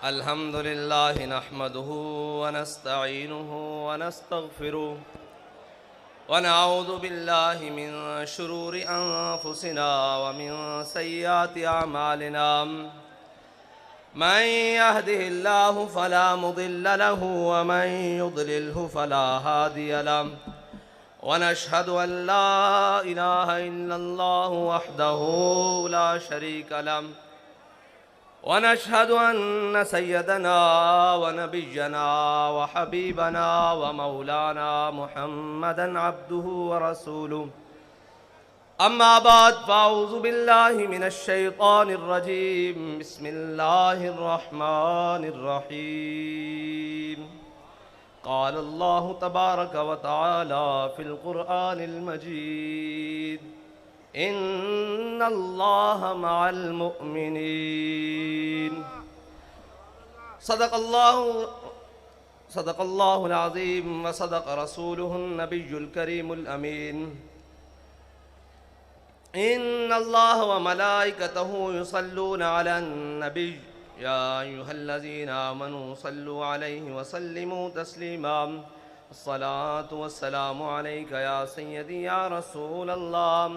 अल्हम्दुलिल्लाह नहमदुहु व नस्तईनुहु व नस्तगफिरुहु व नऊज़ु बिल्लाहि मिन शुरूरि अनफुसिना व मिन सय्यिआति अमालिना मन यहदिहिल्लाहु फला मुदिल्ल लहु व मन युद्लिल्हु फला हादिय लहु व नशहदु अन ला इलाहा इल्लल्लाहु वहदहु ला शरीक लहु वनशहदु अन्न सय्यदना व नबिय्यना व हबीबना व मौलाना मुहम्मदन अब्दुहु व रसूलुहु अम्मा बाद फ़अऊज़ु बिल्लाहि मिनश शैतानिर रजीम बिस्मिल्लाहिर रहमानिर रहीम क़ाल अल्लाहु तबारक व तआला फ़िल क़ुरआनिल मजीद इन्नल्लाह मअल मुअमिनीन सदक़ल्लाहुल अज़ीम व सदक़ रसूलुहुन नबियुल करीमुल अमीन इन्नल्लाह व मलाइकतहु युसल्लूना अलन नबी या अय्युहल्लज़ीना आमनू सल्लु अलैहि व सल्लिमू तस्लीमा अस्सलातु वस्सलामु अलैका या सय्यदी या रसूलल्लाह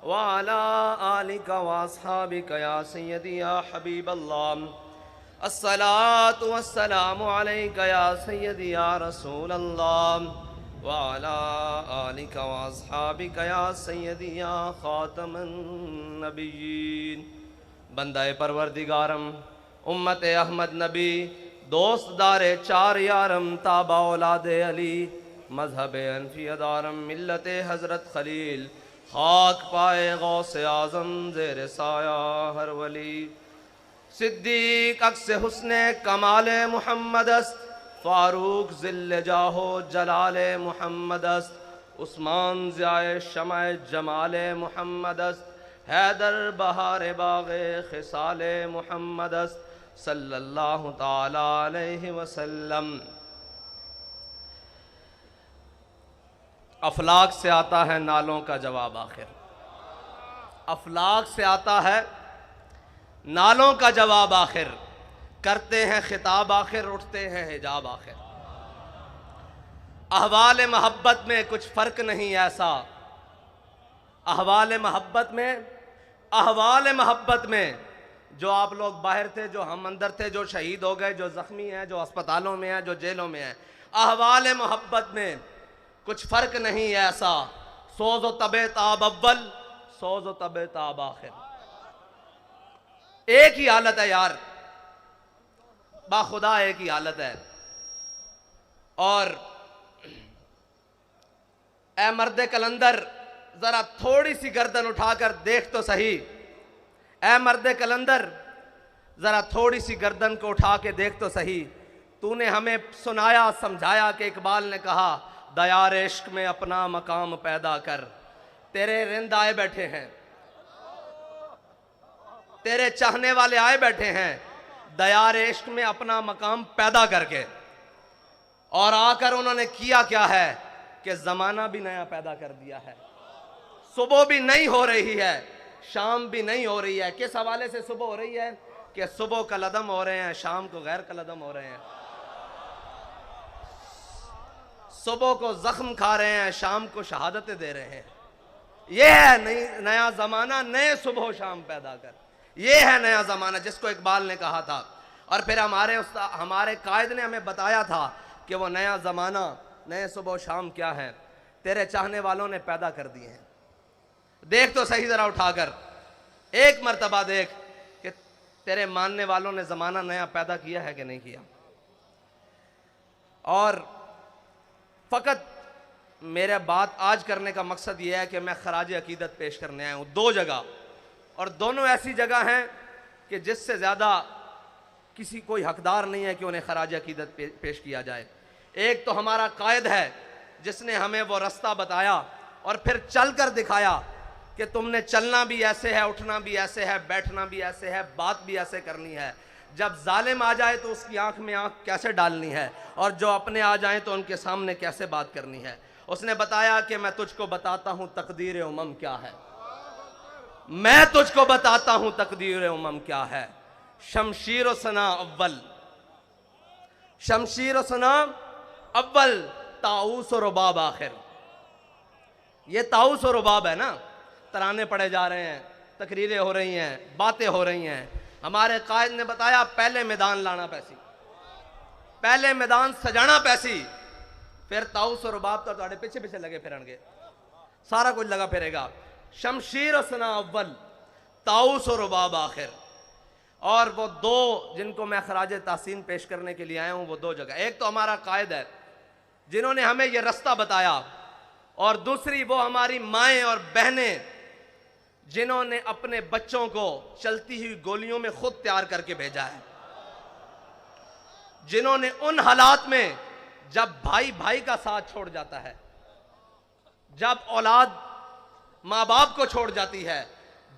व अला आलिका व अस्हाबिका या सय्यदी या हबीबल्लाह अस्सलातु वस्सलामु अलैका या सय्यदी या रसूलल्लाह व अला आलिका व अस्हाबिका या सय्यदी या खातमन नबिय्यीन। बंदाए परवरदिगारम उम्मत अहमद नबी दोस्त दारे चार यारम ताबा औलादे अली मजहब अनफियदारम मिल्लत हज़रत खलील खाक पाए गौसे आज़म ज़ेर साया हर वली सिद्दीक अक्स हुस्ने कमाले मुहम्मदस्त फारूक ज़िल्ले जाहो जलाले मुहम्मदस्त उस्मान ज़ियाए शमाए जमाले मुहम्मदस्त हैदर बहारे बाग़े खिसाले मुहम्मदस्त सल्लल्लाहु ताला अलैहि वसल्लम। अफलाक से आता है नालों का जवाब आखिर, अफलाक से आता है नालों का जवाब आखिर, करते हैं खिताब आखिर, उठते हैं हिजाब आखिर। अहवाल मोहब्बत में कुछ फ़र्क नहीं ऐसा, अहवाल मोहब्बत में जो आप लोग बाहर थे, जो हम अंदर थे, जो शहीद हो गए, जो ज़ख्मी हैं, जो अस्पतालों में हैं, जो जेलों में हैं, अहवाल मोहब्बत में कुछ फ़र्क नहीं ऐसा। सोज़ व तबे ताब अव्वल, सोज़ व तबे ताब आखिर, एक ही हालत है यार, बाखुदा एक ही हालत है। और ए मर्द कलंदर जरा थोड़ी सी गर्दन उठाकर देख तो सही, ए मर्द कलंदर जरा थोड़ी सी गर्दन को उठा के देख तो सही। तूने हमें सुनाया समझाया कि इकबाल ने कहा दयार इश्क में अपना मकाम पैदा कर। तेरे रिंद आए बैठे हैं, तेरे चाहने वाले आए बैठे हैं दयार इश्क में अपना मकाम पैदा करके, और आकर उन्होंने किया क्या है कि जमाना भी नया पैदा कर दिया है। सुबह भी नई हो रही है, शाम भी नहीं हो रही है। किस हवाले से सुबह हो रही है कि सुबह कलदम हो रहे हैं, शाम को गैर कलदम हो रहे हैं। सुबह को जख्म खा रहे हैं, शाम को शहादतें दे रहे हैं। यह है नया जमाना, नए सुबह शाम पैदा कर, यह है नया जमाना जिसको इकबाल ने कहा था। और फिर हमारे कायद ने हमें बताया था कि वो नया जमाना, नए सुबह शाम क्या है, तेरे चाहने वालों ने पैदा कर दिए हैं। देख तो सही जरा उठाकर, एक मर्तबा देख कि तेरे मानने वालों ने जमाना नया पैदा किया है कि नहीं किया। और फ़कत मेरा बात आज करने का मकसद यह है कि मैं खराज अकीदत पेश करने आया हूँ दो जगह, और दोनों ऐसी जगह हैं कि जिससे ज़्यादा किसी कोई हकदार नहीं है कि उन्हें खराज अकीदत पेश किया जाए। एक तो हमारा कायद है जिसने हमें वो रास्ता बताया और फिर चल कर दिखाया कि तुमने चलना भी ऐसे है, उठना भी ऐसे है, बैठना भी ऐसे है, बात भी ऐसे करनी है। जब जालिम आ जाए तो उसकी आंख में आंख कैसे डालनी है, और जो अपने आ जाएं तो उनके सामने कैसे बात करनी है। उसने बताया कि मैं तुझको बताता हूं तकदीर उमम क्या है, मैं तुझको बताता हूं तकदीर उमम क्या है। शमशीर सना अव्वल शमशीर और सनाम अव्वल, ताऊस और रुबाब आखिर। ये ताऊस और रुबाब है ना, तराने पढ़े जा रहे हैं, तकरीरें हो रही हैं, बातें हो रही हैं। हमारे कायद ने बताया पहले मैदान लाना पैसी, पहले मैदान सजाना पैसी, फिर ताऊस और रुबाब तो तुम्हारे पीछे पीछे लगे फिरनगे, सारा कुछ लगा फिरेगा। शमशीर और सना अव्वल, ताऊस और रुबाब आखिर। और वो दो जिनको मैं खराज तासीन पेश करने के लिए आया हूं, वो दो जगह, एक तो हमारा कायद है जिन्होंने हमें ये रास्ता बताया, और दूसरी वो हमारी माएँ और बहनें जिन्होंने अपने बच्चों को चलती हुई गोलियों में खुद तैयार करके भेजा है, जिन्होंने उन हालात में जब भाई भाई का साथ छोड़ जाता है, जब औलाद माँ बाप को छोड़ जाती है,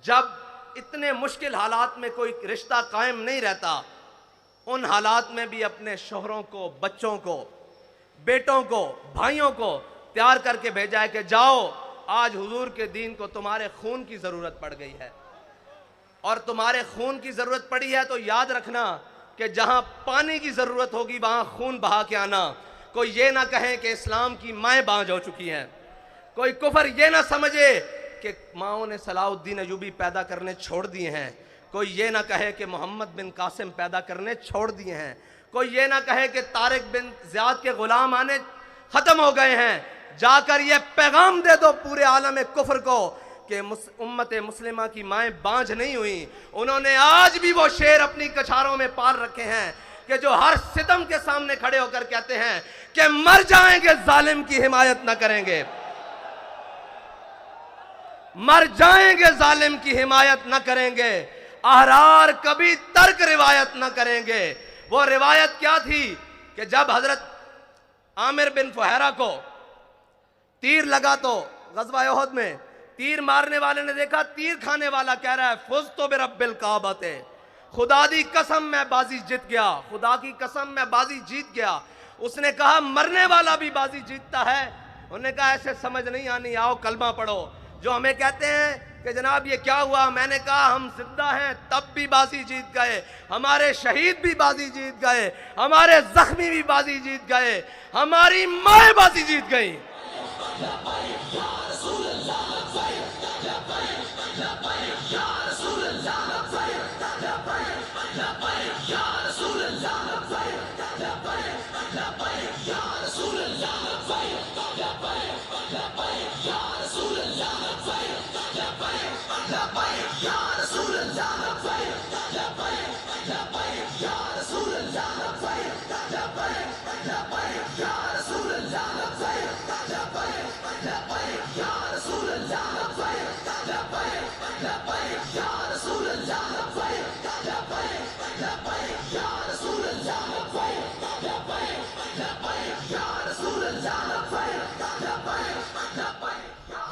जब इतने मुश्किल हालात में कोई रिश्ता कायम नहीं रहता, उन हालात में भी अपने शोहरों को, बच्चों को, बेटों को, भाइयों को तैयार करके भेजा है कि जाओ, आज हुजूर के दीन को तुम्हारे खून की जरूरत पड़ गई है, और तुम्हारे खून की जरूरत पड़ी है तो याद रखना कि जहां पानी की जरूरत होगी वहां खून बहा के आना। कोई ये ना कहे कि इस्लाम की माएँ बांझ हो चुकी हैं, कोई कुफर ये ना समझे कि माओं ने सलाउद्दीन अयूबी पैदा करने छोड़ दिए हैं, कोई ये ना कहे कि मोहम्मद बिन कासिम पैदा करने छोड़ दिए हैं, कोई ये ना कहे कि तारिक बिन ज़ियाद के गुलाम आने खत्म हो गए हैं। जाकर ये पैगाम दे दो पूरे आलम कुफर को कि उम्मत मुस्लिमा की माएँ बांझ नहीं हुई, उन्होंने आज भी वो शेर अपनी कछारों में पाल रखे हैं कि जो हर सितम के सामने खड़े होकर कहते हैं कि मर जाएंगे जालिम की हिमायत न करेंगे, मर जाएंगे जालिम की हिमायत न करेंगे, अहरार कभी तर्क रिवायत न करेंगे। वो रिवायत क्या थी कि जब हजरत आमिर बिन फुहैरा को तीर लगा तो गज़वा उहद में तीर मारने वाले ने देखा तीर खाने वाला कह रहा है फुज़ तो बिरब्बिल काबते, खुदा दी कसम मैं बाजी जीत गया, खुदा की कसम मैं बाजी जीत गया। उसने कहा मरने वाला भी बाजी जीतता है। उन्होंने कहा ऐसे समझ नहीं आनी, आओ कलमा पढ़ो। जो हमें कहते हैं कि जनाब ये क्या हुआ, मैंने कहा हम जिंदा हैं तब भी बाजी जीत गए, हमारे शहीद भी बाजी जीत गए, हमारे जख्मी भी बाजी जीत गए, हमारी माएँ बाजी जीत गई।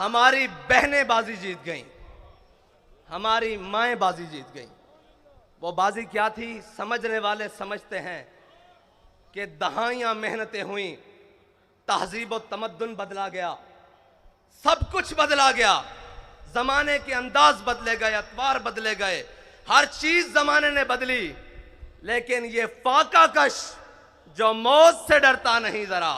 हमारी बहनें बाजी जीत गईं, हमारी माएँ बाजी जीत गईं। वो बाजी क्या थी? समझने वाले समझते हैं कि दहाइयाँ मेहनतें हुई, तहजीब और तमद्दुन बदला गया, सब कुछ बदला गया, जमाने के अंदाज बदले गए, अतवार बदले गए, हर चीज जमाने ने बदली, लेकिन ये फाका कश जो मौत से डरता नहीं, जरा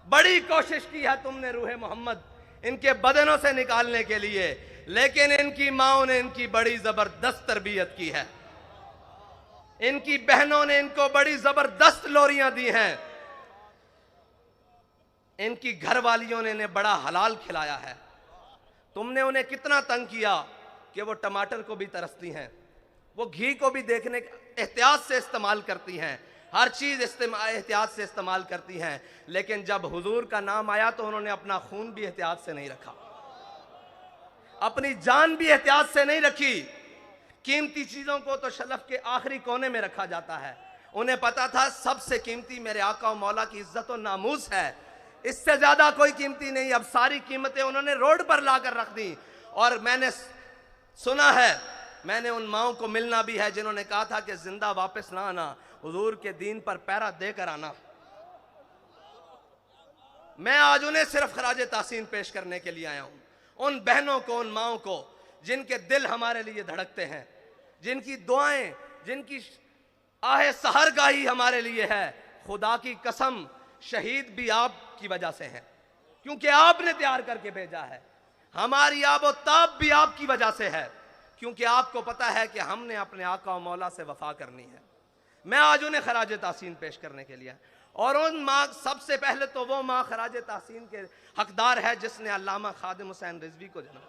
बड़ी कोशिश की है तुमने रूहे मोहम्मद इनके बदनों से निकालने के लिए, लेकिन इनकी माओं ने इनकी बड़ी जबरदस्त तरबियत की है, इनकी बहनों ने इनको बड़ी जबरदस्त लोरियां दी हैं, इनकी घरवालियों ने इन्हें बड़ा हलाल खिलाया है। तुमने उन्हें कितना तंग किया कि वो टमाटर को भी तरसती हैं, वो घी को भी देखने एहतियात से इस्तेमाल करती हैं, हर चीज एहतियात से इस्तेमाल करती हैं, लेकिन जब हुजूर का नाम आया तो उन्होंने अपना खून भी एहतियात से नहीं रखा, अपनी जान भी एहतियात से नहीं रखी। कीमती चीजों को तो शलफ के आखिरी कोने में रखा जाता है। उन्हें पता था सबसे कीमती मेरे आका और मौला की इज्जत और नामूस है, इससे ज्यादा कोई कीमती नहीं। अब सारी कीमतें उन्होंने रोड पर लाकर रख दी। और मैंने सुना है, मैंने उन माओं को मिलना भी है जिन्होंने कहा था कि जिंदा वापस ना आना, हुजूर के दीन पर पैरा देकर आना। मैं आज उन्हें सिर्फ खराज तासीन पेश करने के लिए आया हूं, उन बहनों को, उन माओं को जिनके दिल हमारे लिए धड़कते हैं, जिनकी दुआएं, जिनकी आहे सहरगाही हमारे लिए है, खुदा की कसम शहीद भी आपकी वजह से है, क्योंकि आपने तैयार करके भेजा है। हमारी आबोताब भी आपकी वजह से है, क्योंकि आपको पता है कि हमने अपने आका और मौला से वफा करनी है। मैं आज उन्हें खराज तहसीन पेश करने के लिए, और उन माँ, सबसे पहले तो वो माँ खराज तहसीन के हकदार है जिसने अल्लामा खादिम हुसैन रिजवी को जन्म।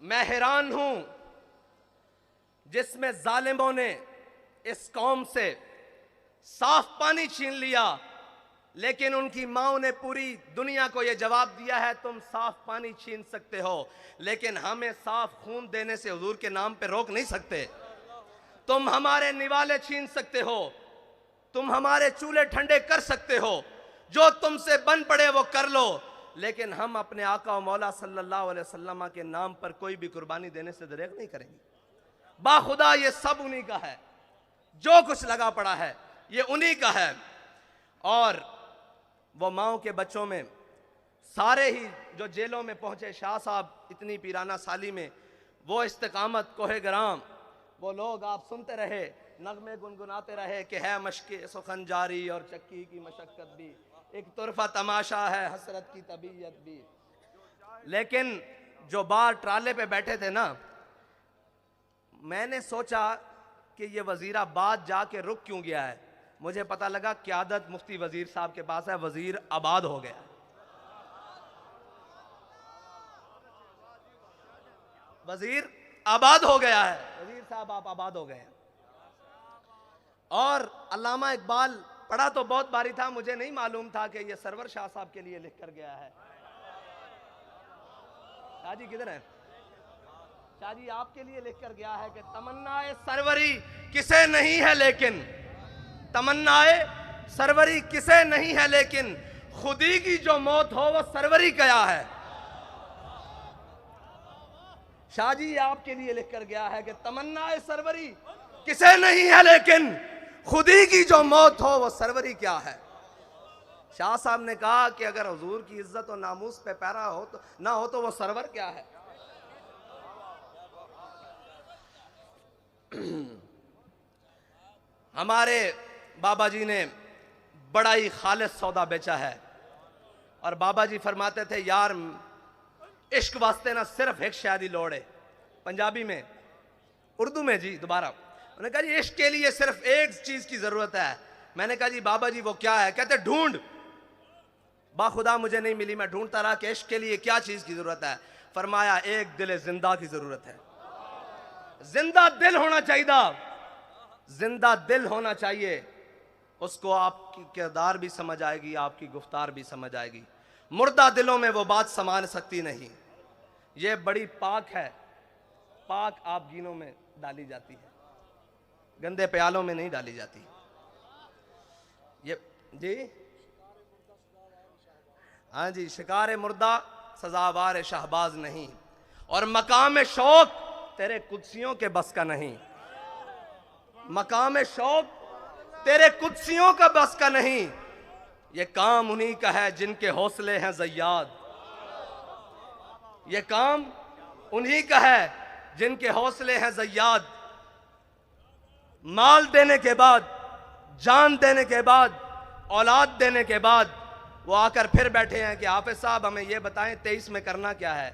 मैं हैरान हूं जिसमें जालिमों ने इस कौम से साफ पानी छीन लिया, लेकिन उनकी माओ ने पूरी दुनिया को यह जवाब दिया है तुम साफ पानी छीन सकते हो, लेकिन हमें साफ खून देने से हुजूर के नाम पे रोक नहीं सकते। तुम हमारे निवाले छीन सकते हो, तुम हमारे चूल्हे ठंडे कर सकते हो, जो तुमसे बन पड़े वो कर लो, लेकिन हम अपने आका और मौला सल्लल्लाहु अलैहि वसल्लम के नाम पर कोई भी कुर्बानी देने से दरेक नहीं करेंगे। बाखुदा ये सब उन्हीं का है, जो कुछ लगा पड़ा है ये उन्हीं का है। और वो माओ के बच्चों में सारे ही जो जेलों में पहुंचे शाह साहब इतनी पीराना साली में, वो इस्तिकामत कोहे गराम, वो लोग आप सुनते रहे, नगमे गुनगुनाते रहे कि है मशक़े सुखन जारी और चक्की की मशक्क़त भी, एक तुरफा तमाशा है हसरत की तबीयत भी। लेकिन जो बार ट्राले पे बैठे थे ना, मैंने सोचा कि ये वजीराबाद जाके रुक क्यों गया है। मुझे पता लगा क़यादत मुफ्ती वजीर साहब के पास है, वजीर आबाद हो गया। वजीर आबाद हो गया है, वजीर साहब आप आबाद हो गए हैं। और अल्लामा इकबाल पढ़ा तो बहुत बारी था, मुझे नहीं मालूम था कि ये सरवर शाह साहब के लिए लिख कर गया है। शाह जी किधर है? शाह जी आपके लिए लिख कर गया है कि तमन्नाए सरवरी किसे नहीं है लेकिन, तमन्नाए सरवरी किसे नहीं है लेकिन, खुदी की जो मौत हो वो सरवरी क्या है। शाह जी आपके लिए लिख कर गया है कि तमन्नाए सरवरी किसे नहीं है लेकिन, खुदी की जो मौत हो वो सरवरी क्या है। शाह साहब ने कहा कि अगर हुजूर की इज्जत और नामूस पे पैरा हो तो ना हो तो वो सरवर क्या है। हमारे बाबा जी ने बड़ा ही खालिस सौदा बेचा है, और बाबा जी फरमाते थे यार इश्क वास्ते ना सिर्फ एक शादी लोड़ है। पंजाबी में, उर्दू में जी दोबारा उन्होंने कहा जी इश्क के लिए सिर्फ एक चीज की जरूरत है। मैंने कहा जी बाबा जी वो क्या है? कहते ढूंढ। बाखुदा मुझे नहीं मिली, मैं ढूंढता रहा कि इश्क के लिए क्या चीज की जरूरत है। फरमाया एक दिल जिंदा की जरूरत है। जिंदा दिल होना चाहिए, जिंदा दिल होना चाहिए, उसको आपकी किरदार भी समझ आएगी, आपकी गुफ्तार भी समझ आएगी। मुर्दा दिलों में वो बात समा सकती नहीं। ये बड़ी पाक है, पाक आप गीनों में डाली जाती है, गंदे प्यालों में नहीं डाली जाती। ये जी हाँ जी, शिकार मुर्दा सजावार शहबाज नहीं, और मकाम शौक तेरे कुदसियों के बस का नहीं। मकाम शौक तेरे कुदसियों का बस का नहीं। ये काम उन्हीं का है जिनके हौसले हैं ज़य्याद। ये काम उन्हीं का है जिनके हौसले हैं ज़य्याद। माल देने के बाद, जान देने के बाद, औलाद देने के बाद वो आकर फिर बैठे हैं कि हाफिज साहब हमें ये बताएं 23 में करना क्या है।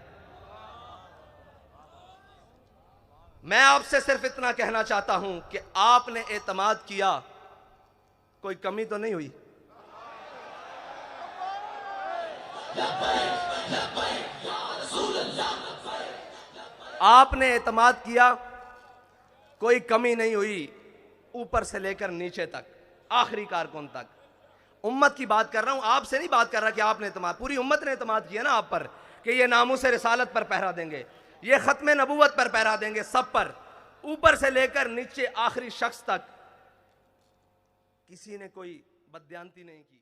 मैं आपसे सिर्फ इतना कहना चाहता हूं कि आपने एतमाद किया, कोई कमी तो नहीं हुई। आपने एतमाद किया, कोई कमी नहीं हुई, ऊपर से लेकर नीचे तक, आखिरी कारकुन तक। उम्मत की बात कर रहा हूं, आपसे नहीं बात कर रहा कि आपने एतमाद, पूरी उम्मत ने एतमाद किया ना आप पर कि ये नामूस रिसालत पर पहरा देंगे, ये खत्म नबूवत पर पहरा देंगे, सब पर, ऊपर से लेकर नीचे आखिरी शख्स तक किसी ने कोई बदयांती नहीं की।